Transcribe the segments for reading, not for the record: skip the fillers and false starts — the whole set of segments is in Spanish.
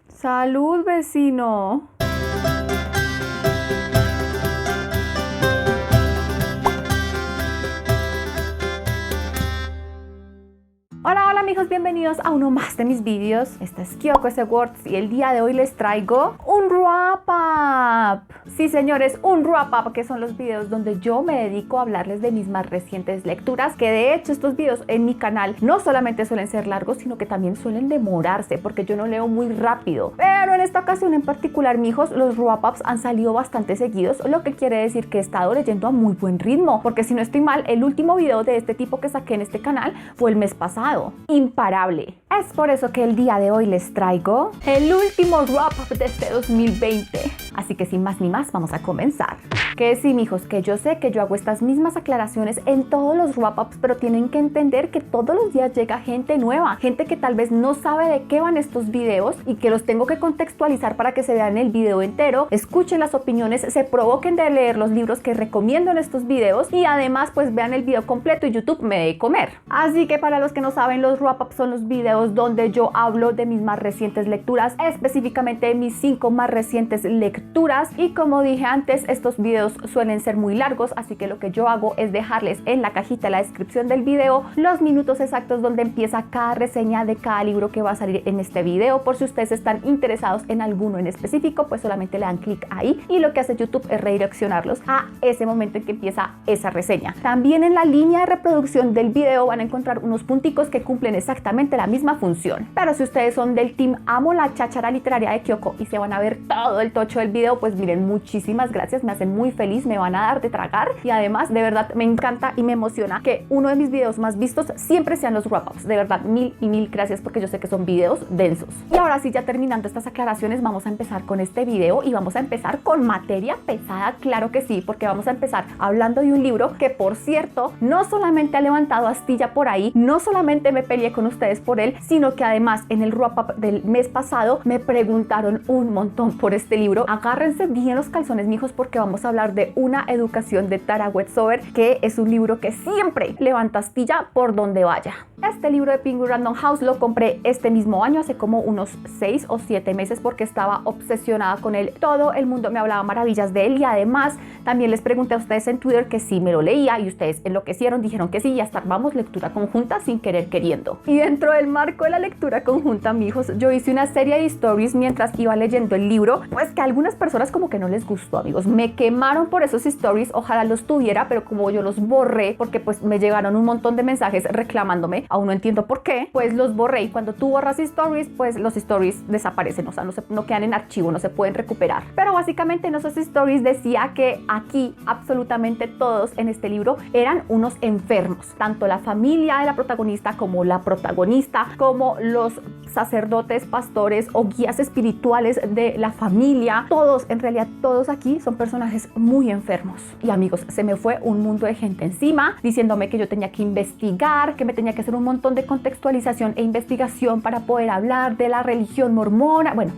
Salud, vecino. Hola amigos, bienvenidos a uno más de mis vídeos. Esta es Kyoko S. Words y el día de hoy les traigo un wrap-up. Sí señores, un wrap-up, que son los videos donde yo me dedico a hablarles de mis más recientes lecturas, que de hecho estos videos en mi canal no solamente suelen ser largos, sino que también suelen demorarse porque yo no leo muy rápido. Pero en esta ocasión en particular, mijos, los wrap-ups han salido bastante seguidos, lo que quiere decir que he estado leyendo a muy buen ritmo, porque si no estoy mal, el último video de este tipo que saqué en este canal fue el mes pasado. Imparable. Es por eso que el día de hoy les traigo el último wrap-up de este 2020. Así que sin más ni más, vamos a comenzar. Que sí, mijos, que yo sé que yo hago estas mismas aclaraciones en todos los wrap-ups, pero tienen que entender que todos los días llega gente nueva, gente que tal vez no sabe de qué van estos videos y que los tengo que contextualizar para que se vean el video entero, escuchen las opiniones, se provoquen de leer los libros que recomiendo en estos videos y además pues vean el video completo y YouTube me dé comer. Así que para los que no saben, los wrap-ups son los videos donde yo hablo de mis más recientes lecturas, específicamente de mis 5 más recientes lecturas, y como dije antes, estos videos suelen ser muy largos, así que lo que yo hago es dejarles en la cajita de la descripción del video los minutos exactos donde empieza cada reseña de cada libro que va a salir en este video. Por si ustedes están interesados en alguno en específico, pues solamente le dan clic ahí y lo que hace YouTube es redireccionarlos a ese momento en que empieza esa reseña. También en la línea de reproducción del video van a encontrar unos punticos que cumplen exactamente la misma función. Pero si ustedes son del team amo la cháchara literaria de Kyoko y se van a ver todo el tocho del video, pues miren, muchísimas gracias, me hacen muy feliz, me van a dar de tragar y además de verdad me encanta y me emociona que uno de mis videos más vistos siempre sean los wrap-ups. De verdad, mil y mil gracias, porque yo sé que son videos densos. Y ahora sí, ya terminando estas aclaraciones, vamos a empezar con este video y vamos a empezar con materia pesada, claro que sí, porque vamos a empezar hablando de un libro que, por cierto, no solamente ha levantado astilla por ahí, no solamente me peleé con ustedes por él, sino que además en el wrap-up del mes pasado me preguntaron un montón por este libro. Agárrense bien los calzones, mijos, porque vamos a hablar de Una educación de Tara Westover, que es un libro que siempre levanta astilla por donde vaya. Este libro de Penguin Random House lo compré este mismo año, hace como unos 6 o 7 meses, porque estaba obsesionada con él. Todo el mundo me hablaba maravillas de él y además también les pregunté a ustedes en Twitter que si me lo leía y ustedes enloquecieron, dijeron que sí y hasta armamos lectura conjunta sin querer queriendo. Y dentro del marco de la lectura conjunta, mijos, yo hice una serie de stories mientras iba leyendo el libro, pues que a algunas personas como que no les gustó, amigos. Me quemaron por esos stories, ojalá los tuviera, pero como yo los borré porque pues me llegaron un montón de mensajes reclamándome, aún no entiendo por qué, pues los borré. Y cuando tú borras stories, pues los stories desaparecen, o sea, no quedan en archivo, no se pueden recuperar. Pero básicamente en esos stories decía que aquí absolutamente todos en este libro eran unos enfermos, tanto la familia de la protagonista como la protagonista, como los sacerdotes, pastores o guías espirituales de la familia. Todos, en realidad todos aquí son personajes muy enfermos. Y amigos, se me fue un mundo de gente encima diciéndome que yo tenía que investigar, que me tenía que hacer un montón de contextualización e investigación para poder hablar de la religión mormona. Bueno,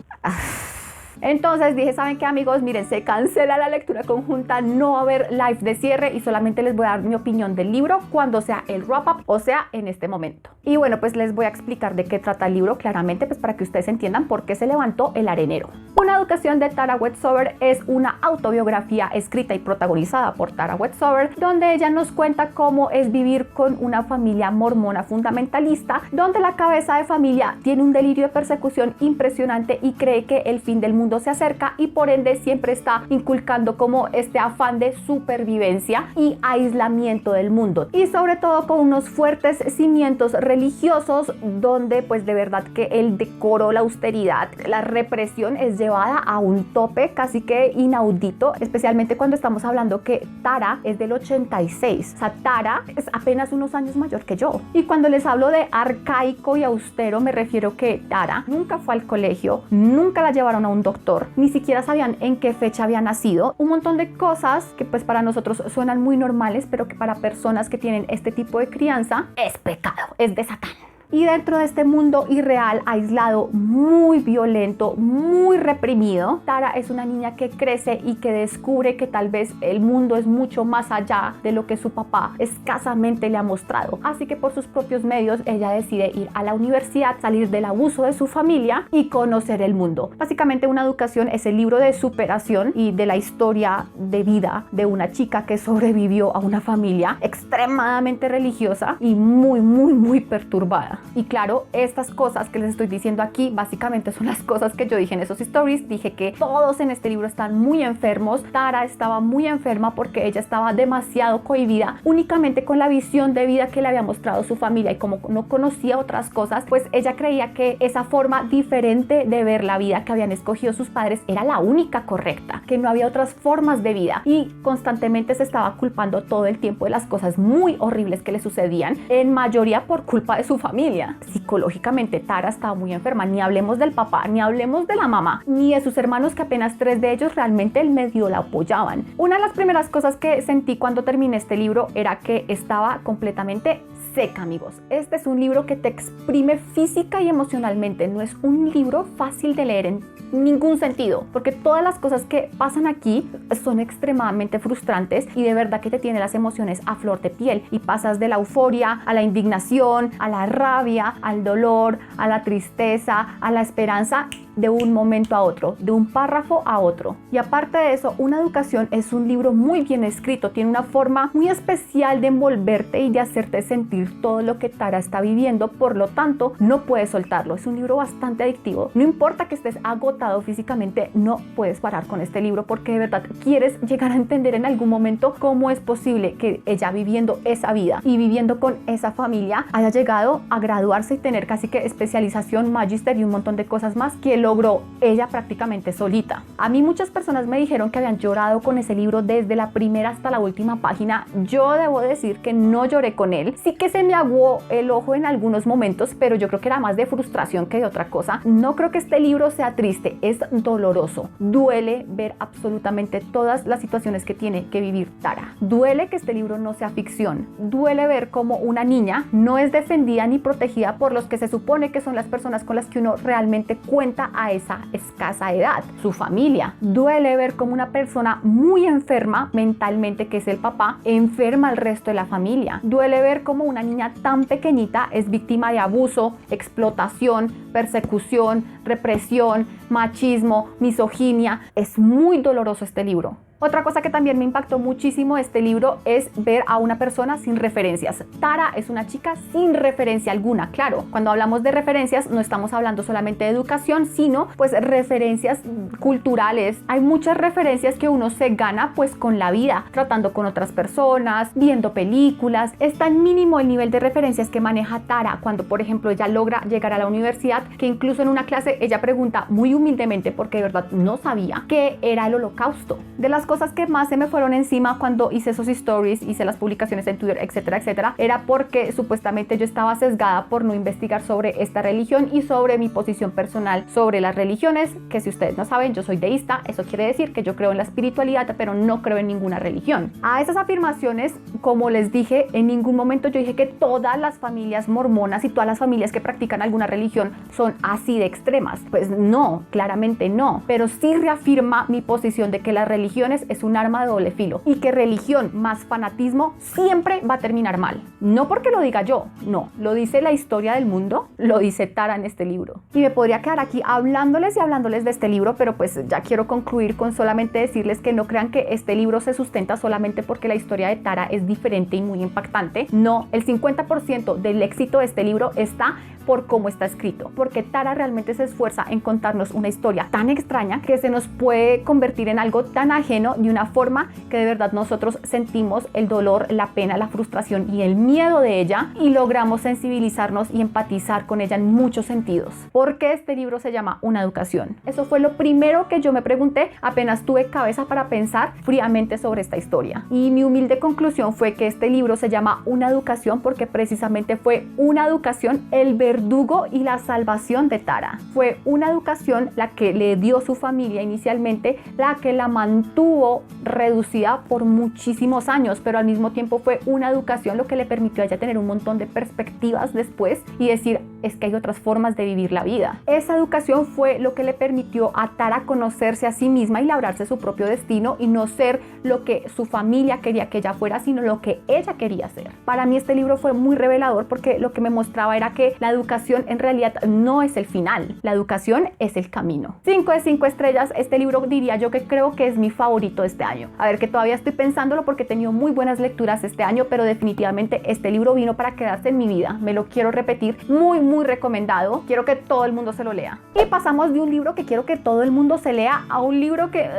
entonces dije, ¿saben qué, amigos? Miren, se cancela la lectura conjunta, no va a haber live de cierre y solamente les voy a dar mi opinión del libro cuando sea el wrap-up, o sea, en este momento. Y bueno, pues les voy a explicar de qué trata el libro claramente, pues para que ustedes entiendan por qué se levantó el arenero. Una educación de Tara Westover es una autobiografía escrita y protagonizada por Tara Westover, donde ella nos cuenta cómo es vivir con una familia mormona fundamentalista, donde la cabeza de familia tiene un delirio de persecución impresionante y cree que el fin del mundo se acerca y por ende siempre está inculcando como este afán de supervivencia y aislamiento del mundo, y sobre todo con unos fuertes cimientos religiosos donde pues de verdad que el decoro, la austeridad, la represión es llevada a un tope casi que inaudito, especialmente cuando estamos hablando que Tara es del 86, o sea, Tara es apenas unos años mayor que yo. Y cuando les hablo de arcaico y austero, me refiero que Tara nunca fue al colegio, nunca la llevaron a un doctor, ni siquiera sabían en qué fecha había nacido, un montón de cosas que pues para nosotros suenan muy normales, pero que para personas que tienen este tipo de crianza es pecado, es de Satán. Y dentro de este mundo irreal, aislado, muy violento, muy reprimido, Tara es una niña que crece y que descubre que tal vez el mundo es mucho más allá de lo que su papá escasamente le ha mostrado. Así que por sus propios medios ella decide ir a la universidad, salir del abuso de su familia y conocer el mundo. Básicamente Una Educación es el libro de superación y de la historia de vida de una chica que sobrevivió a una familia extremadamente religiosa y muy perturbada. Y claro, estas cosas que les estoy diciendo aquí básicamente son las cosas que yo dije en esos stories. Dije que todos en este libro están muy enfermos. Tara estaba muy enferma porque ella estaba demasiado cohibida únicamente con la visión de vida que le había mostrado su familia, y como no conocía otras cosas, pues ella creía que esa forma diferente de ver la vida que habían escogido sus padres era la única correcta, que no había otras formas de vida, y constantemente se estaba culpando todo el tiempo de las cosas muy horribles que le sucedían, en mayoría por culpa de su familia. Psicológicamente Tara estaba muy enferma. Ni hablemos del papá, ni hablemos de la mamá, ni de sus hermanos, que apenas 3 de ellos realmente el medio la apoyaban. Una de las primeras cosas que sentí cuando terminé este libro era que estaba completamente seca, amigos. Este es un libro que te exprime física y emocionalmente. No es un libro fácil de leer en ningún sentido, porque todas las cosas que pasan aquí son extremadamente frustrantes y de verdad que te tiene las emociones a flor de piel, y pasas de la euforia a la indignación, a la rabia, al dolor, a la tristeza, a la esperanza, de un momento a otro, de un párrafo a otro. Y aparte de eso, Una Educación es un libro muy bien escrito, tiene una forma muy especial de envolverte y de hacerte sentir todo lo que Tara está viviendo, por lo tanto no puedes soltarlo. Es un libro bastante adictivo. No importa que estés agotado físicamente, no puedes parar con este libro, porque de verdad quieres llegar a entender en algún momento cómo es posible que ella, viviendo esa vida y viviendo con esa familia, haya llegado a graduarse y tener casi que especialización, magister y un montón de cosas más que logró ella prácticamente solita. A mí muchas personas me dijeron que habían llorado con ese libro desde la primera hasta la última página. Yo debo decir que no lloré con él. Sí que se me aguó el ojo en algunos momentos, pero yo creo que era más de frustración que de otra cosa. No creo que este libro sea triste, es doloroso. Duele ver absolutamente todas las situaciones que tiene que vivir Tara. Duele que este libro no sea ficción. Duele ver cómo una niña no es defendida ni protegida por los que se supone que son las personas con las que uno realmente cuenta a esa escasa edad, su familia. Duele ver cómo una persona muy enferma mentalmente, que es el papá, enferma al resto de la familia. Duele ver cómo una niña tan pequeñita es víctima de abuso, explotación, persecución, represión, machismo, misoginia. Es muy doloroso este libro. Otra cosa que también me impactó muchísimo de este libro es ver a una persona sin referencias. Tara es una chica sin referencia alguna. Claro, cuando hablamos de referencias no estamos hablando solamente de educación, sino pues referencias culturales. Hay muchas referencias que uno se gana pues con la vida, tratando con otras personas, viendo películas. Es tan mínimo el nivel de referencias que maneja Tara cuando, por ejemplo, ella logra llegar a la universidad, que incluso en una clase ella pregunta muy humildemente, porque de verdad no sabía, qué era el Holocausto. De las cosas que más se me fueron encima cuando hice esos stories, hice las publicaciones en Twitter, etcétera, era porque supuestamente yo estaba sesgada por no investigar sobre esta religión y sobre mi posición personal sobre las religiones, que si ustedes no saben, yo soy deísta. Eso quiere decir que yo creo en la espiritualidad, pero no creo en ninguna religión. A esas afirmaciones, como les dije, en ningún momento yo dije que todas las familias mormonas y todas las familias que practican alguna religión son así de extremas. Pues no, claramente no, pero sí reafirma mi posición de que las religiones es un arma de doble filo, y que religión más fanatismo siempre va a terminar mal. No porque lo diga yo, no, lo dice la historia del mundo, lo dice Tara en este libro. Y me podría quedar aquí hablándoles y hablándoles de este libro, pero pues ya quiero concluir con solamente decirles que no crean que este libro se sustenta solamente porque la historia de Tara es diferente y muy impactante. No, el 50% del éxito de este libro está por cómo está escrito, porque Tara realmente se esfuerza en contarnos una historia tan extraña que se nos puede convertir en algo tan ajeno, de una forma que de verdad nosotros sentimos el dolor, la pena, la frustración y el miedo de ella, y logramos sensibilizarnos y empatizar con ella en muchos sentidos. ¿Por qué este libro se llama Una Educación? Eso fue lo primero que yo me pregunté apenas tuve cabeza para pensar fríamente sobre esta historia, y mi humilde conclusión fue que este libro se llama Una educación porque precisamente fue una educación el verdugo y la salvación de Tara. Fue una educación la que le dio su familia inicialmente, la que la mantuvo reducida por muchísimos años, pero al mismo tiempo fue una educación lo que le permitió a ella tener un montón de perspectivas después y decir, es que hay otras formas de vivir la vida. Esa educación fue lo que le permitió a Tara conocerse a sí misma y labrarse su propio destino y no ser lo que su familia quería que ella fuera, sino lo que ella quería ser. Para mí este libro fue muy revelador porque lo que me mostraba era que la educación en realidad no es el final, la educación es el camino. 5 de 5 estrellas, este libro diría yo que creo que es mi favorito de este año. A ver, que todavía estoy pensándolo porque he tenido muy buenas lecturas este año, pero definitivamente este libro vino para quedarse en mi vida. Me lo quiero repetir, muy recomendado. Quiero que todo el mundo se lo lea. Y pasamos de un libro que quiero que todo el mundo se lea a un libro que...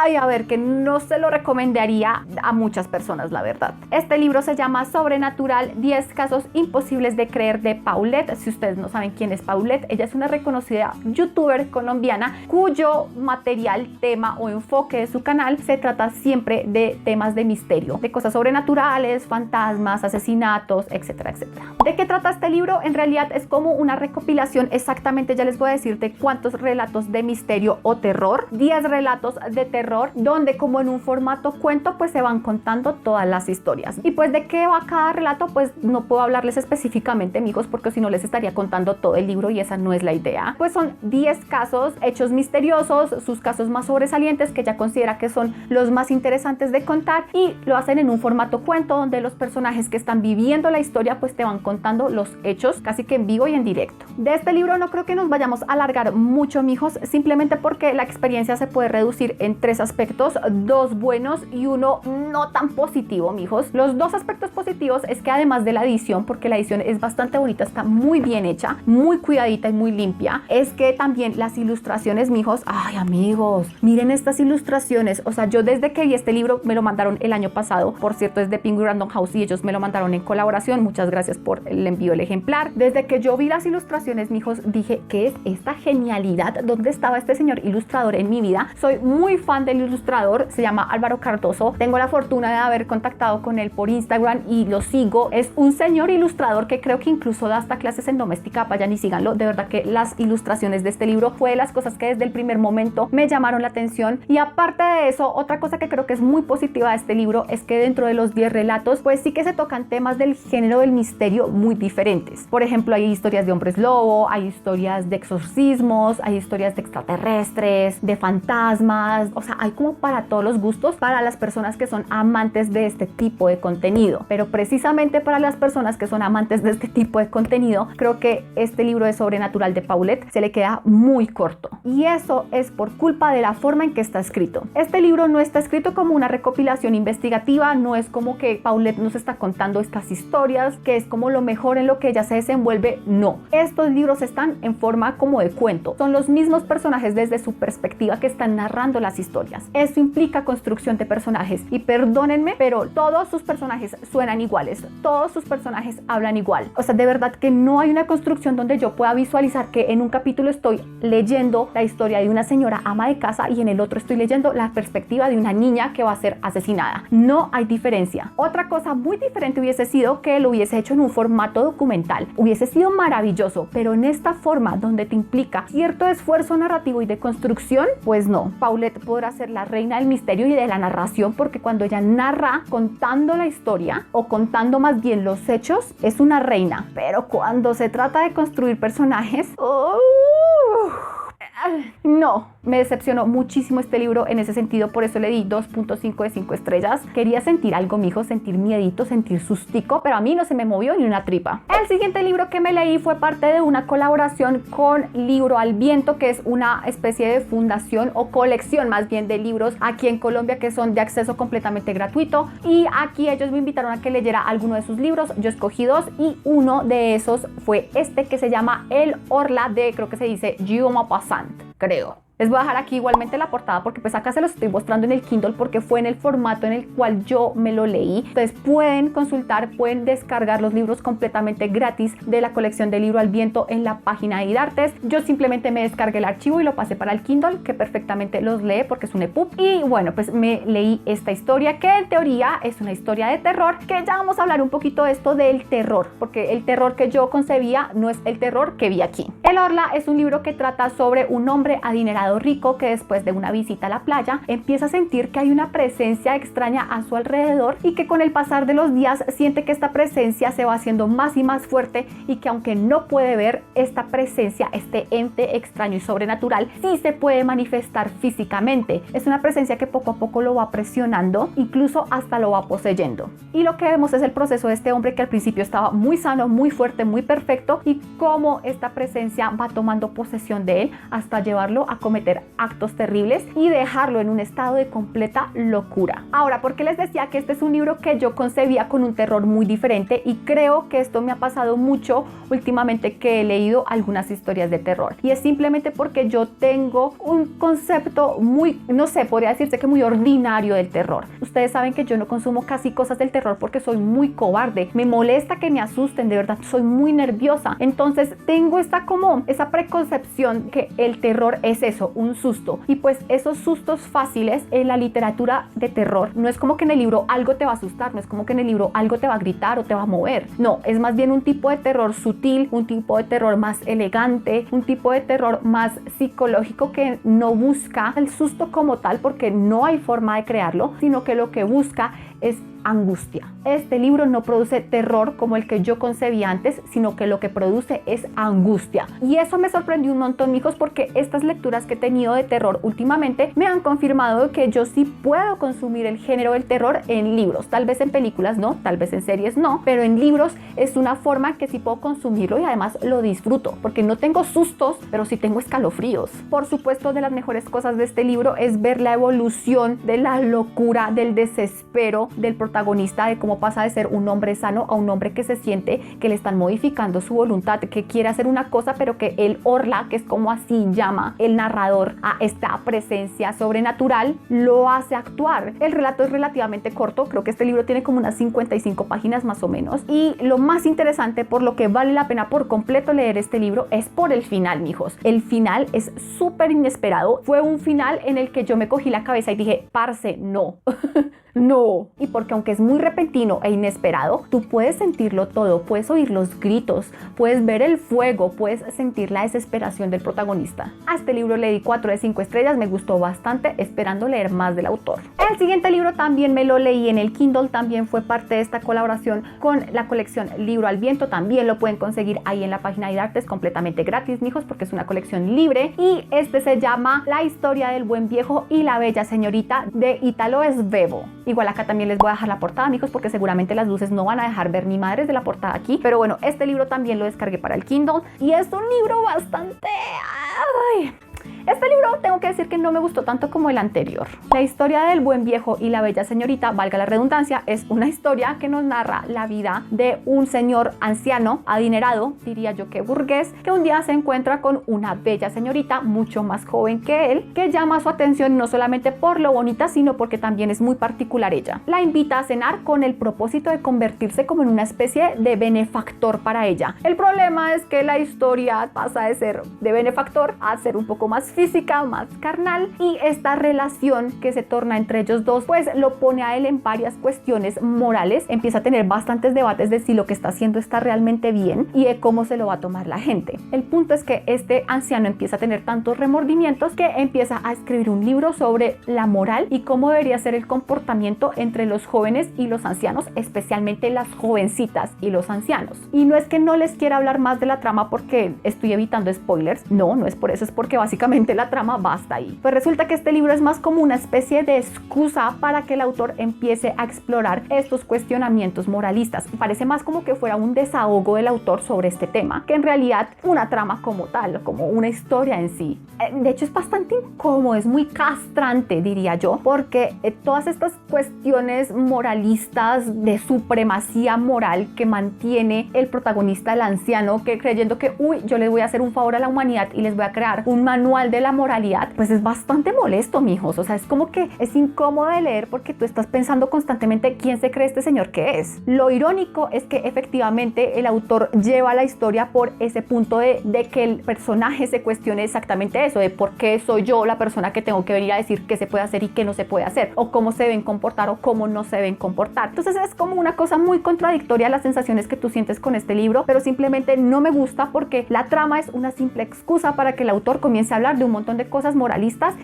Ay, a ver, que no se lo recomendaría a muchas personas, la verdad. Este libro se llama Sobrenatural, 10 casos imposibles de creer de Paulette. Si ustedes no saben quién es Paulette, ella es una reconocida youtuber colombiana cuyo material, tema o enfoque de su canal se trata siempre de temas de misterio, de cosas sobrenaturales, fantasmas, asesinatos, etcétera, etcétera. ¿De qué trata este libro? En realidad es como una recopilación, exactamente ya les voy a decirte cuántos relatos de misterio o terror, 10 relatos de terror, donde como en un formato cuento pues se van contando todas las historias. Y pues de qué va cada relato pues no puedo hablarles específicamente, amigos, porque si no les estaría contando todo el libro y esa no es la idea. Pues son 10 casos, hechos misteriosos, sus casos más sobresalientes que ella considera que son los más interesantes de contar y lo hacen en un formato cuento donde los personajes que están viviendo la historia pues te van contando los hechos casi que en vivo y en directo. De este libro no creo que nos vayamos a alargar mucho, mijos, simplemente porque la experiencia se puede reducir en 3 aspectos, 2 buenos y 1 no tan positivo, mijos. Los 2 aspectos positivos es que además de la edición, porque la edición es bastante bonita, está muy bien hecha, muy cuidadita y muy limpia, es que también las ilustraciones, mijos, ay amigos, miren estas ilustraciones. O sea, yo desde que vi este libro, me lo mandaron el año pasado, por cierto es de Penguin Random House y ellos me lo mandaron en colaboración, muchas gracias por el envío del ejemplar. Desde que yo vi las ilustraciones, mijos, dije, ¿qué es esta genialidad? ¿Dónde estaba este señor ilustrador en mi vida? Soy muy fan del ilustrador, se llama Álvaro Cardoso. Tengo la fortuna de haber contactado con él por Instagram y lo sigo. Es un señor ilustrador que creo que incluso da hasta clases en doméstica, vayan y síganlo. De verdad que las ilustraciones de este libro fue de las cosas que desde el primer momento me llamaron la atención. Y aparte de eso, otra cosa que creo que es muy positiva de este libro es que dentro de los 10 relatos, pues sí que se tocan temas del género del misterio muy diferentes. Por ejemplo, hay historias de hombres lobo, hay historias de exorcismos, hay historias de extraterrestres, de fantasmas, o sea, hay como para todos los gustos, para las personas que son amantes de este tipo de contenido. Pero precisamente para las personas que son amantes de este tipo de contenido, creo que este libro de Sobrenatural de Paulette se le queda muy corto. Y eso es por culpa de la forma en que está escrito. Este libro no está escrito como una recopilación investigativa, no es como que Paulette nos está contando estas historias, que es como lo mejor en lo que ella se desenvuelve, no. Estos libros están en forma como de cuento. Son los mismos personajes desde su perspectiva que están narrando las historias. Eso implica construcción de personajes y perdónenme, pero todos sus personajes suenan iguales, todos sus personajes hablan igual. O sea, de verdad que no hay una construcción donde yo pueda visualizar que en un capítulo estoy leyendo la historia de una señora ama de casa y en el otro estoy leyendo la perspectiva de una niña que va a ser asesinada. No hay diferencia. Otra cosa muy diferente hubiese sido que lo hubiese hecho en un formato documental. Hubiese sido maravilloso, pero en esta forma donde te implica cierto esfuerzo narrativo y de construcción, pues no. Paulette podrá ser la reina del misterio y de la narración porque cuando ella narra contando la historia o contando más bien los hechos, es una reina. Pero cuando se trata de construir personajes, no, me decepcionó muchísimo este libro en ese sentido, por eso le di 2.5 de 5 estrellas. Quería sentir algo, mijo, sentir miedito, sentir sustico, pero a mí no se me movió ni una tripa. El siguiente libro que me leí fue parte de una colaboración con Libro al Viento, que es una especie de fundación o colección más bien de libros aquí en Colombia que son de acceso completamente gratuito, y aquí ellos me invitaron a que leyera alguno de sus libros. Yo escogí 2 y uno de esos fue este que se llama El Orla de, creo que se dice Guillaume Passant, creo. Les voy a dejar aquí igualmente la portada porque pues acá se los estoy mostrando en el Kindle porque fue en el formato en el cual yo me lo leí. Entonces pueden consultar, pueden descargar los libros completamente gratis de la colección de Libro al Viento en la página de IDARTES. Yo simplemente me descargué el archivo y lo pasé para el Kindle, que perfectamente los lee porque es un EPUB. Y bueno, pues me leí esta historia que en teoría es una historia de terror, que ya vamos a hablar un poquito de esto del terror, porque el terror que yo concebía no es el terror que vi aquí. El Orla es un libro que trata sobre un hombre adinerado rico que después de una visita a la playa empieza a sentir que hay una presencia extraña a su alrededor y que con el pasar de los días siente que esta presencia se va haciendo más y más fuerte y que aunque no puede ver esta presencia, este ente extraño y sobrenatural, sí se puede manifestar físicamente. Es una presencia que poco a poco lo va presionando, incluso hasta lo va poseyendo. Y lo que vemos es el proceso de este hombre que al principio estaba muy sano, muy fuerte, muy perfecto, y cómo esta presencia va tomando posesión de él hasta llevarlo a cometer actos terribles y dejarlo en un estado de completa locura. Ahora, ¿por qué les decía que este es un libro que yo concebía con un terror muy diferente? Y creo que esto me ha pasado mucho últimamente que he leído algunas historias de terror, y es simplemente porque yo tengo un concepto muy, no sé, podría decirse que muy ordinario del terror. Ustedes saben que yo no consumo casi cosas del terror porque soy muy cobarde, me molesta que me asusten, de verdad soy muy nerviosa. Entonces tengo esa preconcepción que el terror es eso, un susto, y pues esos sustos fáciles en la literatura de terror no es como que en el libro algo te va a asustar, no es como que en el libro algo te va a gritar o te va a mover, no, es más bien un tipo de terror sutil, un tipo de terror más elegante, un tipo de terror más psicológico que no busca el susto como tal porque no hay forma de crearlo, sino que lo que busca es angustia. Este libro no produce terror como el que yo concebí antes, sino que lo que produce es angustia. Y eso me sorprendió un montón, mijos, porque estas lecturas que he tenido de terror últimamente me han confirmado que yo sí puedo consumir el género del terror en libros. Tal vez en películas no, tal vez en series no, pero en libros es una forma que sí puedo consumirlo y además lo disfruto, porque no tengo sustos, pero sí tengo escalofríos. Por supuesto, de las mejores cosas de este libro es ver la evolución de la locura, del desespero del protagonista, de cómo pasa de ser un hombre sano a un hombre que se siente que le están modificando su voluntad, que quiere hacer una cosa, pero que el Orla, que es como así llama el narrador a esta presencia sobrenatural, lo hace actuar. El relato es relativamente corto, creo que este libro tiene como unas 55 páginas más o menos, y lo más interesante, por lo que vale la pena por completo leer este libro, es por el final, mijos. El final es súper inesperado, fue un final en el que yo me cogí la cabeza y dije, parce, no. No, y porque aunque es muy repentino e inesperado, tú puedes sentirlo todo, puedes oír los gritos, puedes ver el fuego, puedes sentir la desesperación del protagonista. A este libro le di 4 de 5 estrellas, me gustó bastante, esperando leer más del autor. El siguiente libro también me lo leí en el Kindle, también fue parte de esta colaboración con la colección Libro al Viento, también lo pueden conseguir ahí en la página de IDARTES completamente gratis, mijos, porque es una colección libre, y este se llama La historia del buen viejo y la bella señorita, de Italo Svevo. Igual acá también les voy a dejar la portada, amigos, porque seguramente las luces no van a dejar ver ni madres de la portada aquí. Pero bueno, este libro también lo descargué para el Kindle y es un libro bastante... ¡Ay! Este libro tengo que decir que no me gustó tanto como el anterior. La historia del buen viejo y la bella señorita, valga la redundancia, es una historia que nos narra la vida de un señor anciano, adinerado, diría yo que burgués, que un día se encuentra con una bella señorita mucho más joven que él, que llama su atención no solamente por lo bonita, sino porque también es muy particular ella. La invita a cenar con el propósito de convertirse como en una especie de benefactor para ella. El problema es que la historia pasa de ser de benefactor a ser un poco más física, más carnal, y esta relación que se torna entre ellos dos pues lo pone a él en varias cuestiones morales. Empieza a tener bastantes debates de si lo que está haciendo está realmente bien y de cómo se lo va a tomar la gente. El punto es que este anciano empieza a tener tantos remordimientos que empieza a escribir un libro sobre la moral y cómo debería ser el comportamiento entre los jóvenes y los ancianos, especialmente las jovencitas y los ancianos. Y no es que no les quiera hablar más de la trama porque estoy evitando spoilers, no es por eso, es porque básicamente la trama va hasta ahí. Pues resulta que este libro es más como una especie de excusa para que el autor empiece a explorar estos cuestionamientos moralistas. Parece más como que fuera un desahogo del autor sobre este tema, que en realidad una trama como tal, como una historia en sí. De hecho es bastante incómodo, es muy castrante, diría yo, porque todas estas cuestiones moralistas de supremacía moral que mantiene el protagonista, el anciano, que creyendo que yo les voy a hacer un favor a la humanidad y les voy a crear un manual de la moralidad, pues es bastante molesto, mijos. O sea, es como que es incómodo de leer porque tú estás pensando constantemente quién se cree este señor que es. Lo irónico es que efectivamente el autor lleva la historia por ese punto de que el personaje se cuestione exactamente eso, de por qué soy yo la persona que tengo que venir a decir qué se puede hacer y qué no se puede hacer, o cómo se deben comportar o cómo no se deben comportar. Entonces es como una cosa muy contradictoria las sensaciones que tú sientes con este libro, pero simplemente no me gusta porque la trama es una simple excusa para que el autor comience a hablar de un montón de cosas moralistas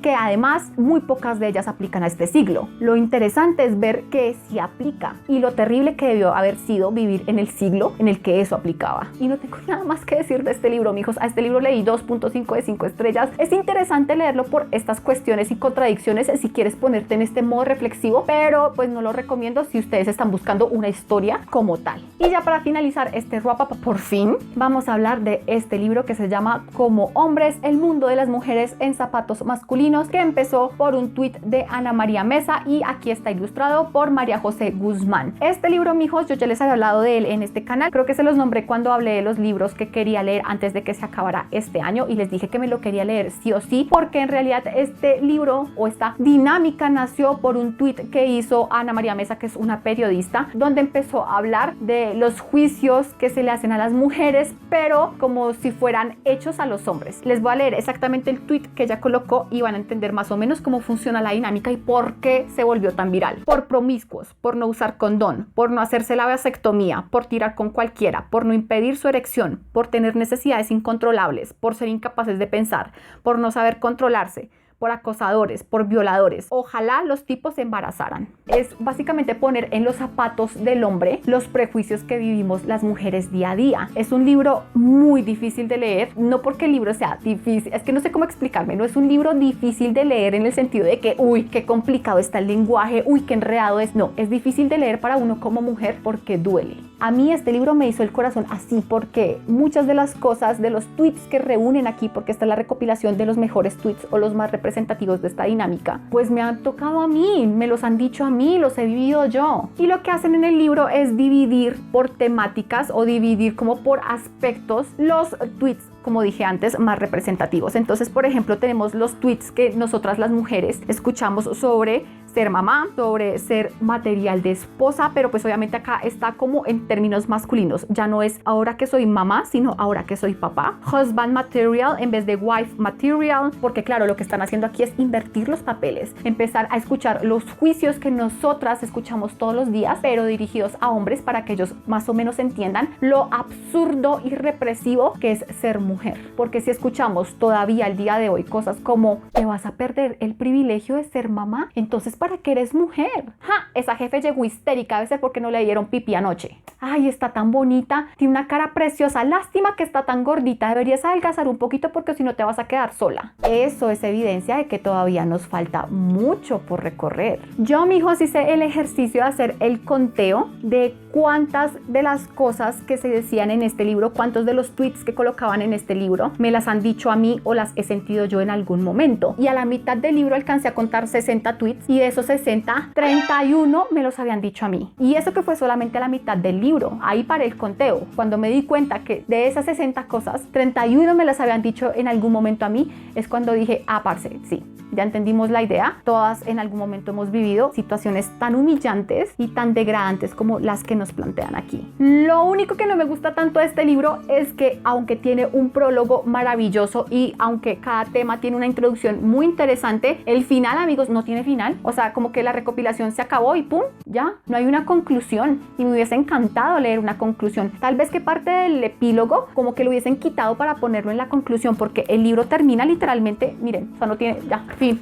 que además muy pocas de ellas aplican a este siglo. Lo interesante es ver que sí aplica y lo terrible que debió haber sido vivir en el siglo en el que eso aplicaba. Y no tengo nada más que decir de este libro, mijos. A este libro leí 2.5 de 5 estrellas. Es interesante leerlo por estas cuestiones y contradicciones si quieres ponerte en este modo reflexivo, pero pues no lo recomiendo si ustedes están buscando una historia como tal. Y ya para finalizar este wrap-up, por fin, vamos a hablar de este libro que se llama Como hombres, el mundo de las mujeres en zapatos masculinos, que empezó por un tuit de Ana María Mesa y aquí está ilustrado por María José Guzmán. Este libro, mijos, yo ya les había hablado de él en este canal. Creo que se los nombré cuando hablé de los libros que quería leer antes de que se acabara este año y les dije que me lo quería leer sí o sí, porque en realidad este libro o esta dinámica nació por un tuit que hizo Ana María Mesa, que es una periodista, donde empezó a hablar de los juicios que se le hacen a las mujeres, pero como si fueran hechos a los hombres. Les voy a leer exactamente el tuit que ella colocó y van a entender más o menos cómo funciona la dinámica y por qué se volvió tan viral. Por promiscuos, por no usar condón, por no hacerse la vasectomía, por tirar con cualquiera, por no impedir su erección, por tener necesidades incontrolables, por ser incapaces de pensar, por no saber controlarse, por acosadores, por violadores. Ojalá los tipos se embarazaran. Es básicamente poner en los zapatos del hombre los prejuicios que vivimos las mujeres día a día. Es un libro muy difícil de leer, no porque el libro sea difícil, es que no sé cómo explicarme, no es un libro difícil de leer en el sentido de que, uy, qué complicado está el lenguaje, uy, qué enredado es. No, es difícil de leer para uno como mujer porque duele. A mí este libro me hizo el corazón así porque muchas de las cosas, de los tweets que reúnen aquí, porque esta es la recopilación de los mejores tweets o los más representativos de esta dinámica, pues me han tocado a mí, me los han dicho a mí, los he vivido yo. Y lo que hacen en el libro es dividir por temáticas o dividir como por aspectos los tweets, como dije antes, más representativos. Entonces, por ejemplo, tenemos los tweets que nosotras las mujeres escuchamos sobre ser mamá, sobre ser material de esposa, pero pues obviamente acá está como en términos masculinos. Ya no es ahora que soy mamá, sino ahora que soy papá. Husband material en vez de wife material, porque claro, lo que están haciendo aquí es invertir los papeles, empezar a escuchar los juicios que nosotras escuchamos todos los días, pero dirigidos a hombres para que ellos más o menos entiendan lo absurdo y represivo que es ser mujer. Porque si escuchamos todavía el día de hoy cosas como te vas a perder el privilegio de ser mamá, entonces ¿para qué eres mujer? ¡Ja! Esa jefe llegó histérica, debe ser porque no le dieron pipí anoche. Ay, está tan bonita, tiene una cara preciosa, lástima que está tan gordita, deberías adelgazar un poquito porque si no te vas a quedar sola. Eso es evidencia de que todavía nos falta mucho por recorrer. Yo, mijos, hice el ejercicio de hacer el conteo de cuántas de las cosas que se decían en este libro, cuántos de los tweets que colocaban en este libro me las han dicho a mí o las he sentido yo en algún momento. Y a la mitad del libro alcancé a contar 60 tweets y de esos 60, 31 me los habían dicho a mí. Y eso que fue solamente a la mitad del libro. Ahí paré el conteo. Cuando me di cuenta que de esas 60 cosas, 31 me las habían dicho en algún momento a mí, es cuando dije, parce, sí. Ya entendimos la idea, todas en algún momento hemos vivido situaciones tan humillantes y tan degradantes como las que nos plantean aquí. Lo único que no me gusta tanto de este libro es que aunque tiene un prólogo maravilloso y aunque cada tema tiene una introducción muy interesante, el final, amigos, no tiene final. O sea, como que la recopilación se acabó y pum, ya, no hay una conclusión y me hubiese encantado leer una conclusión. Tal vez que parte del epílogo como que lo hubiesen quitado para ponerlo en la conclusión porque el libro termina literalmente, miren, o sea, no tiene, ya, fin.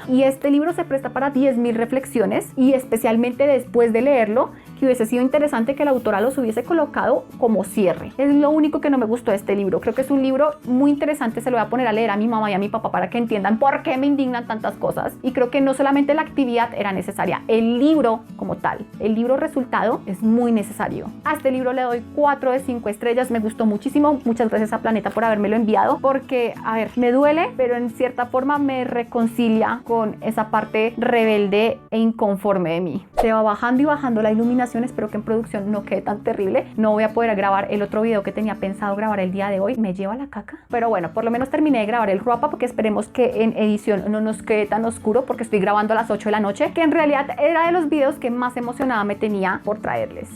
Y este libro se presta para 10.000 reflexiones y especialmente después de leerlo, que hubiese sido interesante que la autora los hubiese colocado como cierre. Es lo único que no me gustó de este libro. Creo que es un libro muy interesante, se lo voy a poner a leer a mi mamá y a mi papá para que entiendan por qué me indignan tantas cosas. Y creo que no solamente la actividad era necesaria, el libro como tal, el libro resultado es muy necesario. A este libro le doy 4 de 5 estrellas, me gustó muchísimo. Muchas gracias a Planeta por habérmelo enviado porque, a ver, me duele, pero en cierta forma me reconcilia con esa parte rebelde e inconforme de mí. Se va bajando y bajando la iluminación. Espero que en producción no quede tan terrible. No voy a poder grabar el otro video que tenía pensado grabar el día de hoy. Me lleva la caca. Pero bueno, por lo menos terminé de grabar el wrap-up porque esperemos que en edición no nos quede tan oscuro porque estoy grabando a las 8 de la noche, que en realidad era de los videos que más emocionada me tenía por traerles.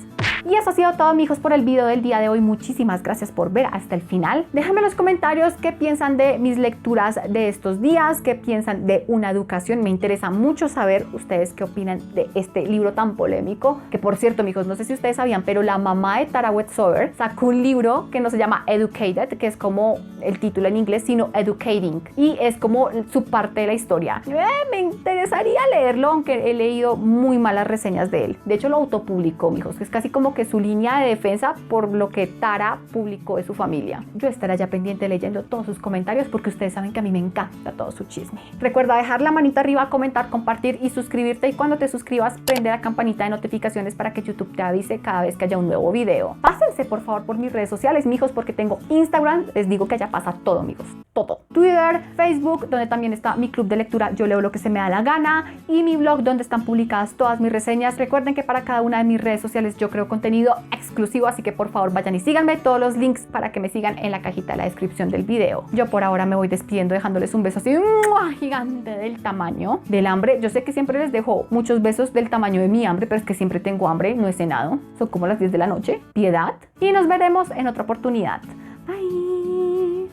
Y eso ha sido todo, amigos, por el video del día de hoy. Muchísimas gracias por ver hasta el final. Déjenme en los comentarios qué piensan de mis lecturas de estos días, qué piensan de Una educación. Me interesa mucho saber ustedes qué opinan de este libro tan polémico, que por cierto, amigos, no sé si ustedes sabían, pero la mamá de Tara Westover sacó un libro que no se llama Educated, que es como el título en inglés, sino Educating, y es como su parte de la historia. Me interesaría leerlo, aunque he leído muy malas reseñas de él. De hecho, lo autopublicó, amigos, que es casi como que su línea de defensa por lo que Tara publicó de su familia. Yo estaré ya pendiente leyendo todos sus comentarios porque ustedes saben que a mí me encanta todo su chisme. Recuerda dejar la manita arriba, comentar, compartir y suscribirte, y cuando te suscribas prende la campanita de notificaciones para que YouTube te avise cada vez que haya un nuevo video. Pásense por favor por mis redes sociales, mijos, porque tengo Instagram, les digo que allá pasa todo, amigos, todo. Twitter, Facebook, donde también está mi club de lectura Yo Leo Lo Que Se Me Da La Gana, y mi blog donde están publicadas todas mis reseñas. Recuerden que para cada una de mis redes sociales yo creo contenido exclusivo, así que por favor vayan y síganme. Todos los links para que me sigan en la cajita de la descripción del video. Yo por ahora me voy despidiendo dejándoles un beso así gigante del tamaño del hambre. Yo sé que siempre les dejo muchos besos del tamaño de mi hambre, pero es que siempre tengo hambre, no he cenado. Son como las 10 de la noche. Piedad. Y nos veremos en otra oportunidad. Bye.